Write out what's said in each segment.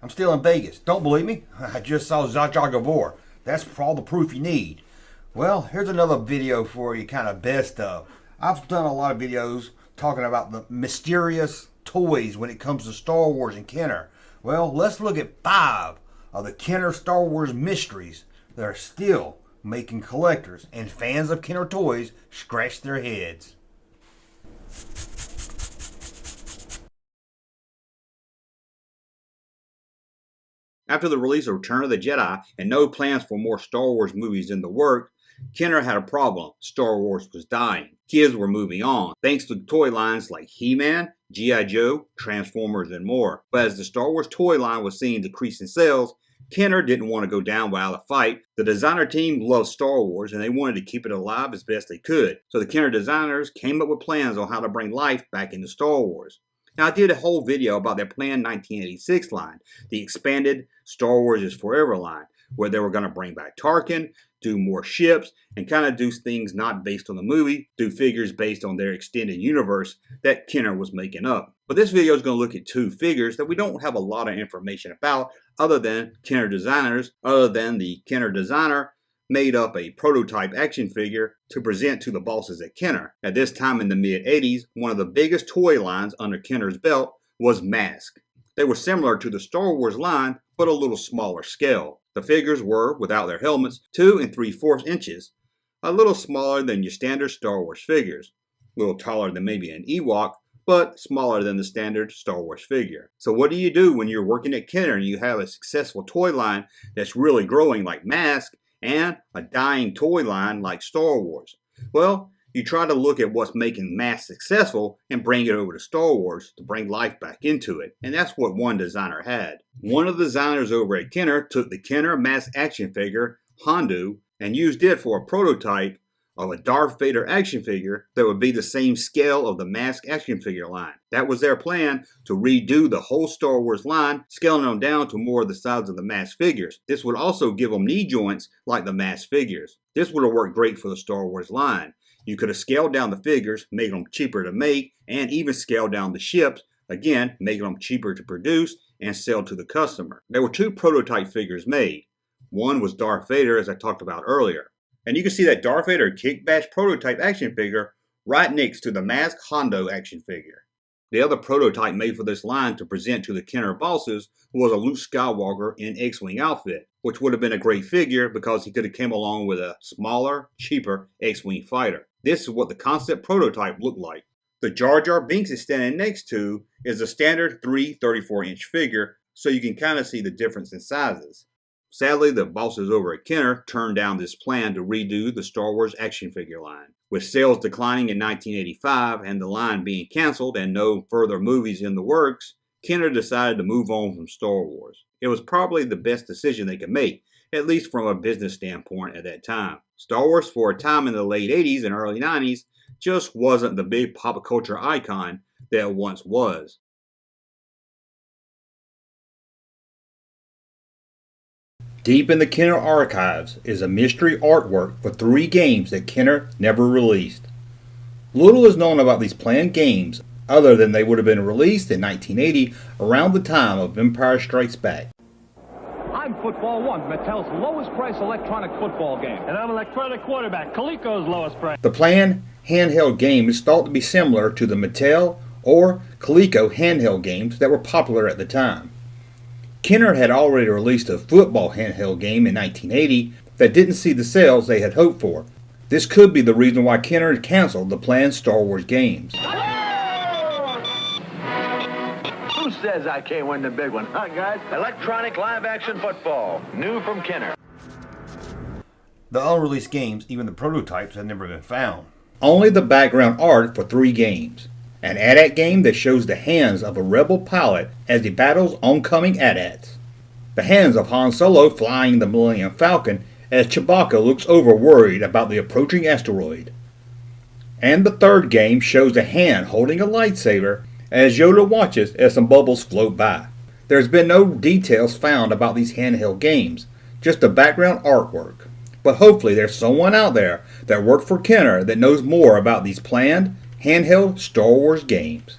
I'm still in Vegas. Don't believe me? I just saw Zsa Zsa Gabor. That's all the proof you need. Well, here's another video for you, kind of best of. I've done a lot of videos talking about the mysterious toys when it comes to Star Wars and Kenner. Well, let's look at 5 of the Kenner Star Wars mysteries that are still making collectors and fans of Kenner toys scratch their heads. After the release of Return of the Jedi and no plans for more Star Wars movies in the works, Kenner had a problem. Star Wars was dying. Kids were moving on, thanks to toy lines like He-Man, G.I. Joe, Transformers, and more. But as the Star Wars toy line was seeing decrease in sales, Kenner didn't want to go down without a fight. The designer team loved Star Wars and they wanted to keep it alive as best they could. So the Kenner designers came up with plans on how to bring life back into Star Wars. Now, I did a whole video about their planned 1986 line, the expanded Star Wars is Forever line, where they were going to bring back Tarkin, do more ships, and kind of do things not based on the movie, do figures based on their extended universe that Kenner was making up. But this video is going to look at 2 figures that we don't have a lot of information about other than Kenner designers, other than the Kenner designer made up a prototype action figure to present to the bosses at Kenner. At this time in the mid-80s, one of the biggest toy lines under Kenner's belt was Mask. They were similar to the Star Wars line, but a little smaller scale. The figures were, without their helmets, 2 3/4 inches, a little smaller than your standard Star Wars figures, a little taller than maybe an Ewok, but smaller than the standard Star Wars figure. So what do you do when you're working at Kenner and you have a successful toy line that's really growing like Mask and a dying toy line like Star Wars? Well, you try to look at what's making Mask successful and bring it over to Star Wars to bring life back into it. And that's what one designer had. One of the designers over at Kenner took the Kenner Mask action figure, Hondo, and used it for a prototype of a Darth Vader action figure that would be the same scale of the Mask action figure line. That was their plan, to redo the whole Star Wars line, scaling them down to more of the size of the Mask figures. This would also give them knee joints like the Mask figures. This would have worked great for the Star Wars line. You could have scaled down the figures, made them cheaper to make, and even scaled down the ships, again, making them cheaper to produce and sell to the customer. There were 2 prototype figures made. One was Darth Vader, as I talked about earlier. And you can see that Darth Vader Kick Bash prototype action figure right next to the Mask Hondo action figure. The other prototype made for this line to present to the Kenner bosses was a Luke Skywalker in X-Wing outfit, which would have been a great figure because he could have came along with a smaller, cheaper X-Wing fighter. This is what the concept prototype looked like. The Jar Jar Binks is standing next to is a standard 3/34-inch figure, so you can kind of see the difference in sizes. Sadly, the bosses over at Kenner turned down this plan to redo the Star Wars action figure line. With sales declining in 1985 and the line being canceled and no further movies in the works, Kenner decided to move on from Star Wars. It was probably the best decision they could make, at least from a business standpoint at that time. Star Wars, for a time in the late 80s and early 90s, just wasn't the big pop culture icon that it once was. Deep in the Kenner archives is a mystery artwork for 3 games that Kenner never released. Little is known about these planned games other than they would have been released in 1980 around the time of Empire Strikes Back. I'm Football One, Mattel's lowest price electronic football game. And I'm electronic quarterback, Coleco's lowest price. The planned handheld game is thought to be similar to the Mattel or Coleco handheld games that were popular at the time. Kenner had already released a football handheld game in 1980 that didn't see the sales they had hoped for. This could be the reason why Kenner canceled the planned Star Wars games. Who says I can't win the big one, huh, guys? Electronic live-action football, new from Kenner. The unreleased games, even the prototypes, have never been found. Only the background art for 3 games. An AT-AT game that shows the hands of a rebel pilot as he battles oncoming AT-ATs. The hands of Han Solo flying the Millennium Falcon as Chewbacca looks over worried about the approaching asteroid. And the 3rd game shows a hand holding a lightsaber as Yoda watches as some bubbles float by. There's been no details found about these handheld games, just the background artwork. But hopefully there's someone out there that worked for Kenner that knows more about these planned handheld Star Wars games.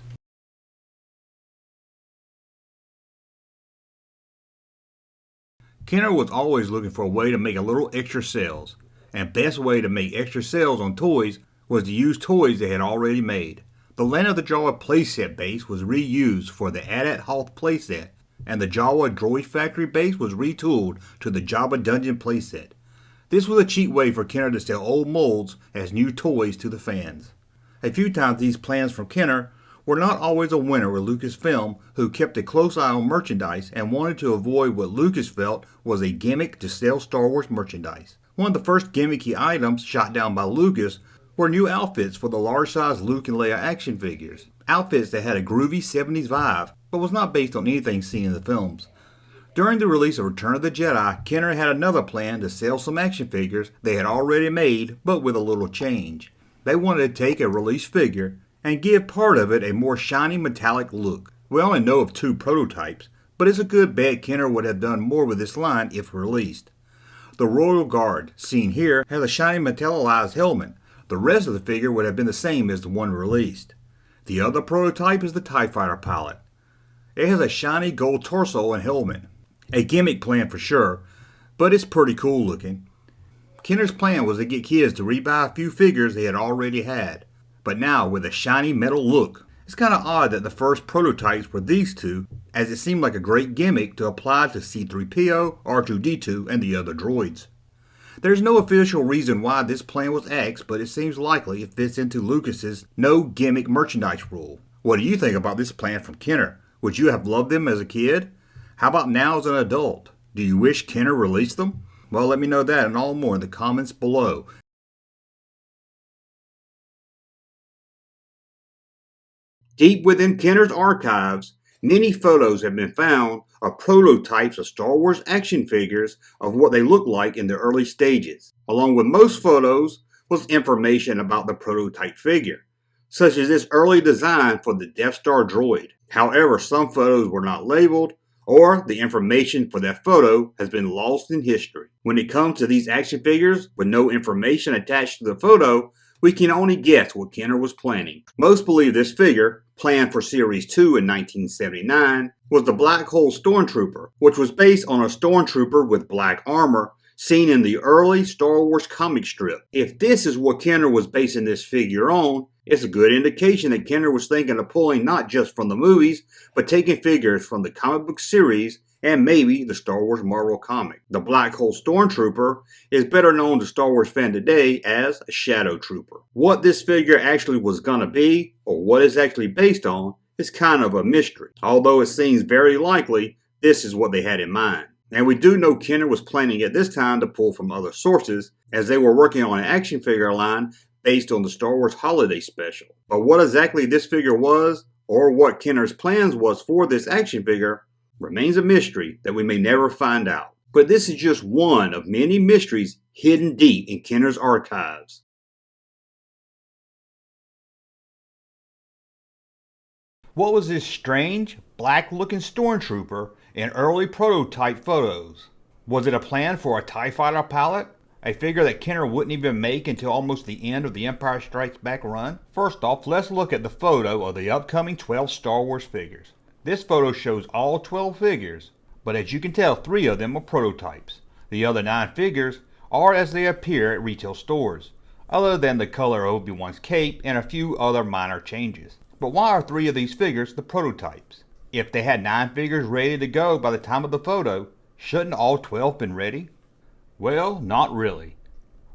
Kenner was always looking for a way to make a little extra sales, and best way to make extra sales on toys was to use toys they had already made. The Land of the Jawa playset base was reused for the Adat Hoth playset, and the Jawa Droid Factory base was retooled to the Jabba Dungeon playset. This was a cheap way for Kenner to sell old molds as new toys to the fans. A few times these plans from Kenner were not always a winner with Lucasfilm, who kept a close eye on merchandise and wanted to avoid what Lucas felt was a gimmick to sell Star Wars merchandise. One of the first gimmicky items shot down by Lucas were new outfits for the large-size Luke and Leia action figures. Outfits that had a groovy 70s vibe, but was not based on anything seen in the films. During the release of Return of the Jedi, Kenner had another plan to sell some action figures they had already made, but with a little change. They wanted to take a released figure and give part of it a more shiny metallic look. We only know of 2 prototypes, but it's a good bet Kenner would have done more with this line if released. The Royal Guard, seen here, has a shiny metallized helmet. The rest of the figure would have been the same as the one released. The other prototype is the TIE Fighter pilot. It has a shiny gold torso and helmet. A gimmick plan for sure, but it's pretty cool looking. Kenner's plan was to get kids to rebuy a few figures they had already had, but now with a shiny metal look. It's kind of odd that the first prototypes were these two, as it seemed like a great gimmick to apply to C-3PO, R2-D2, and the other droids. There's no official reason why this plan was axed, but it seems likely it fits into Lucas's no gimmick merchandise rule. What do you think about this plan from Kenner? Would you have loved them as a kid? How about now as an adult? Do you wish Kenner released them? Well, let me know that and all more in the comments below. Deep within Kenner's archives, many photos have been found of prototypes of Star Wars action figures of what they looked like in the early stages. Along with most photos was information about the prototype figure, such as this early design for the Death Star droid. However, some photos were not labeled, or the information for that photo has been lost in history. When it comes to these action figures with no information attached to the photo, we can only guess what Kenner was planning. Most believe this figure, planned for Series 2 in 1979, was the Black Hole Stormtrooper, which was based on a stormtrooper with black armor seen in the early Star Wars comic strip. If this is what Kenner was basing this figure on, it's a good indication that Kenner was thinking of pulling not just from the movies, but taking figures from the comic book series and maybe the Star Wars Marvel comic. The Black Hole Stormtrooper is better known to Star Wars fans today as a Shadow Trooper. What this figure actually was gonna be, or what it's actually based on, is kind of a mystery. Although it seems very likely this is what they had in mind. And we do know Kenner was planning at this time to pull from other sources, as they were working on an action figure line based on the Star Wars Holiday Special. But what exactly this figure was, or what Kenner's plans was for this action figure, remains a mystery that we may never find out. But this is just one of many mysteries hidden deep in Kenner's archives. What was this strange, black-looking stormtrooper in early prototype photos? Was it a plan for a TIE Fighter pilot? A figure that Kenner wouldn't even make until almost the end of the Empire Strikes Back run? First off, let's look at the photo of the upcoming 12 Star Wars figures. This photo shows all 12 figures, but as you can tell, 3 of them are prototypes. The other 9 figures are as they appear at retail stores, other than the color of Obi-Wan's cape and a few other minor changes. But why are 3 of these figures the prototypes? If they had 9 figures ready to go by the time of the photo, shouldn't all 12 been ready? Well, not really.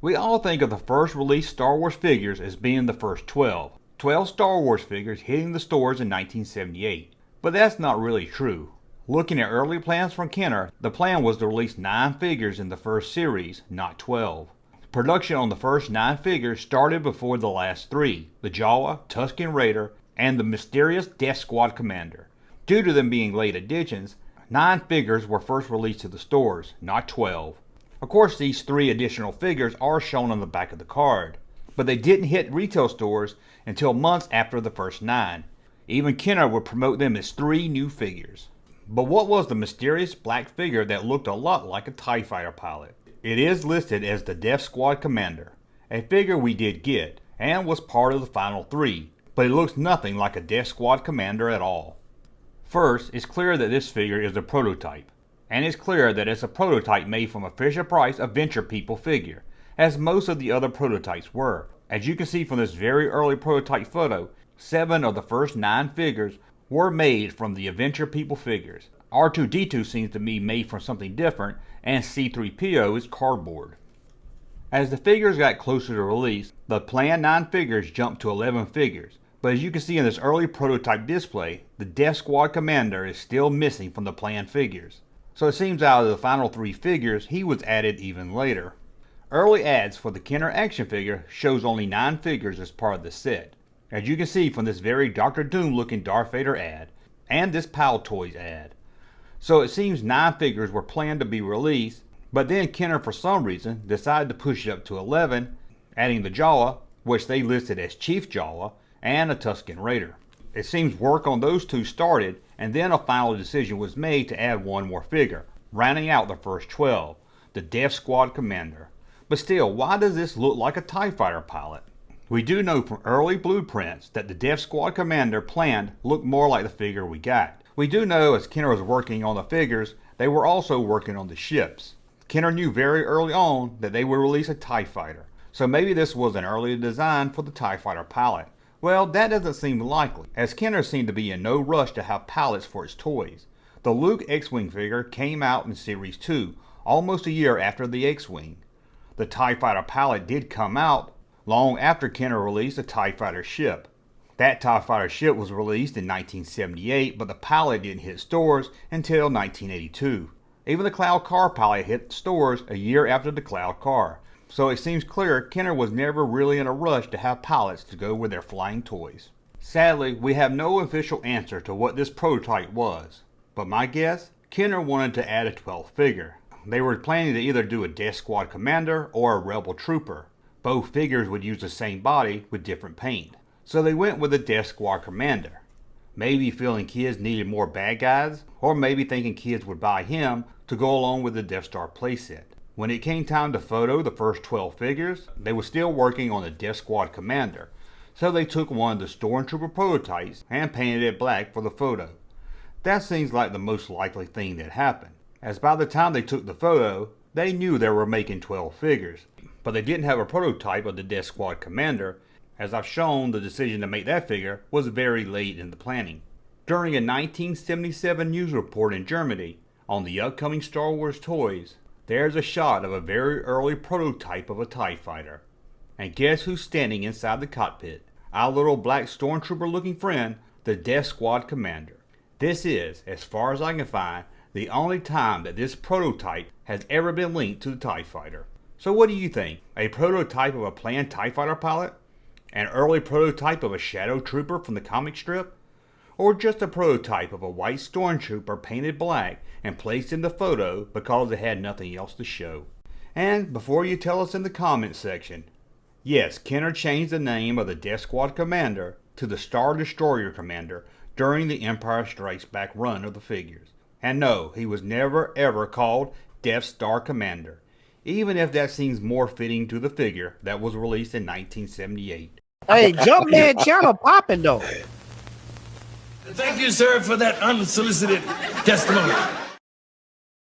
We all think of the first released Star Wars figures as being the first 12. 12 Star Wars figures hitting the stores in 1978. But that's not really true. Looking at early plans from Kenner, the plan was to release 9 figures in the first series, not 12. Production on the first 9 figures started before the last 3, the Jawa, Tusken Raider, and the mysterious Death Squad Commander. Due to them being late additions, 9 figures were first released to the stores, not 12. Of course, these 3 additional figures are shown on the back of the card, but they didn't hit retail stores until months after the first 9. Even Kenner would promote them as 3 new figures. But what was the mysterious black figure that looked a lot like a TIE Fighter pilot? It is listed as the Death Squad Commander, a figure we did get, and was part of the final 3, but it looks nothing like a Death Squad Commander at all. First, it's clear that this figure is a prototype. and it's clear that it's a prototype made from a Fisher-Price Adventure People figure, as most of the other prototypes were. As you can see from this very early prototype photo, 7 of the first 9 figures were made from the Adventure People figures. R2-D2 seems to be made from something different, and C-3PO is cardboard. As the figures got closer to release, the planned 9 figures jumped to 11 figures. But as you can see in this early prototype display, the Death Squad Commander is still missing from the planned figures. So it seems out of the final 3 figures, he was added even later. Early ads for the Kenner action figure shows only 9 figures as part of the set. As you can see from this very Dr. Doom looking Darth Vader ad, and this Pal Toys ad. So it seems 9 figures were planned to be released, but then Kenner for some reason decided to push it up to 11, adding the Jawa, which they listed as Chief Jawa, and a Tusken Raider. It seems work on those 2 started, and then a final decision was made to add 1 more figure, rounding out the first 12, the Death Squad Commander. But still, why does this look like a TIE Fighter pilot? We do know from early blueprints that the Death Squad Commander planned looked more like the figure we got. We do know as Kenner was working on the figures, they were also working on the ships. Kenner knew very early on that they would release a TIE Fighter, so maybe this was an early design for the TIE Fighter pilot. Well, that doesn't seem likely, as Kenner seemed to be in no rush to have pilots for its toys. The Luke X-Wing figure came out in Series 2, almost a year after the X-Wing. The TIE Fighter pilot did come out long after Kenner released a TIE Fighter ship. That TIE Fighter ship was released in 1978, but the pilot didn't hit stores until 1982. Even the Cloud Car pilot hit stores a year after the Cloud Car. So it seems clear Kenner was never really in a rush to have pilots to go with their flying toys. Sadly, we have no official answer to what this prototype was, but my guess, Kenner wanted to add a 12th figure. They were planning to either do a Death Squad Commander or a Rebel Trooper. Both figures would use the same body with different paint. So they went with the Death Squad Commander. Maybe feeling kids needed more bad guys, or maybe thinking kids would buy him to go along with the Death Star playset. When it came time to photo the first 12 figures, they were still working on the Death Squad Commander, so they took one of the Stormtrooper prototypes and painted it black for the photo. That seems like the most likely thing that happened, as by the time they took the photo, they knew they were making 12 figures, but they didn't have a prototype of the Death Squad Commander. As I've shown, the decision to make that figure was very late in the planning. During a 1977 news report in Germany on the upcoming Star Wars toys, there's a shot of a very early prototype of a TIE Fighter. And guess who's standing inside the cockpit? Our little black stormtrooper looking friend, the Death Squad Commander. This is, as far as I can find, the only time that this prototype has ever been linked to the TIE Fighter. So what do you think? A prototype of a planned TIE Fighter pilot? An early prototype of a Shadow Trooper from the comic strip? Or just a prototype of a white stormtrooper painted black and placed in the photo because it had nothing else to show? And before you tell us in the comments section, yes, Kenner changed the name of the Death Squad Commander to the Star Destroyer Commander during the Empire Strikes Back run of the figures. And no, he was never ever called Death Star Commander, even if that seems more fitting to the figure that was released in 1978. Hey, Junkman channel popping though. Thank you, sir, for that unsolicited testimony.